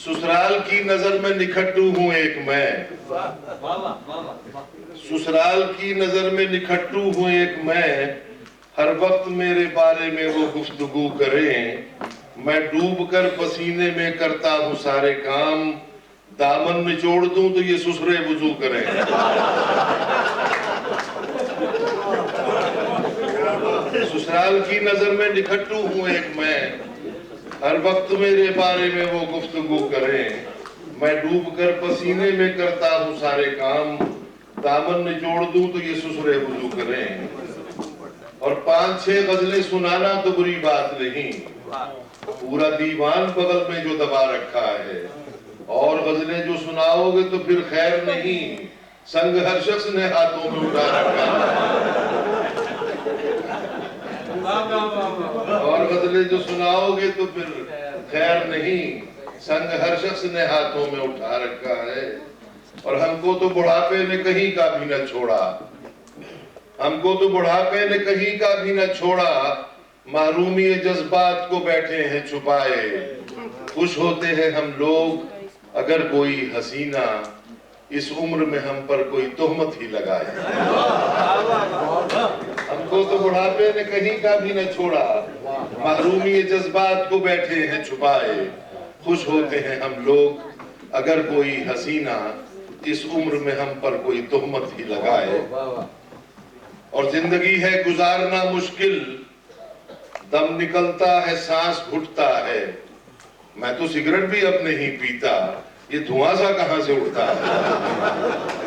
سسرال کی نظر میں نکھٹو ہوں ایک میں، سسرال کی نظر میں نکھٹو ہوں ایک میں، ہر وقت میرے بارے میں وہ گفتگو کریں، میں ڈوب کر پسینے میں کرتا ہوں سارے کام، دامن نچوڑ دوں تو یہ سسرے وضو کریں۔ سسرال کی نظر میں نکھٹو ہوں ایک میں، ہر وقت میرے بارے میں وہ گفتگو کریں، میں ڈوب کر پسینے میں کرتا ہوں سارے کام، دامن نچوڑ دوں تو یہ سسرے وضو کریں۔ اور 5-6 غزلیں سنانا تو بری بات نہیں، پورا دیوان بغل میں جو دبا رکھا ہے، اور غزلیں جو سناؤ گے تو پھر خیر نہیں، سنگ ہر شخص نے ہاتھوں میں اٹھا رکھا ہے، اور غزلیں جو سناؤ گے تو پھر خیر نہیں، سنگ ہر شخص نے ہاتھوں میں اٹھا رکھا ہے۔ اور ہم کو تو بڑھاپے نے کہیں کا بھی نہ چھوڑا، ہم کو تو بڑھاپے نے کہیں کا بھی نہ چھوڑا، محرومی جذبات کو بیٹھے ہیں چھپائے، خوش ہوتے ہیں ہم لوگ اگر کوئی حسینہ اس عمر میں ہم پر کوئی تہمت ہی لگائے۔ ہم کو تو بڑھاپے نے کہیں کا بھی نہ چھوڑا، محرومی جذبات کو بیٹھے ہیں چھپائے، خوش ہوتے ہیں ہم لوگ اگر کوئی حسینہ اس عمر میں ہم پر کوئی تہمت ہی لگائے۔ اور زندگی ہے گزارنا مشکل، دم نکلتا ہے سانس گھٹتا ہے، میں تو سگریٹ بھی اب نہیں پیتا، یہ دھواں سا کہاں سے اٹھتا ہے۔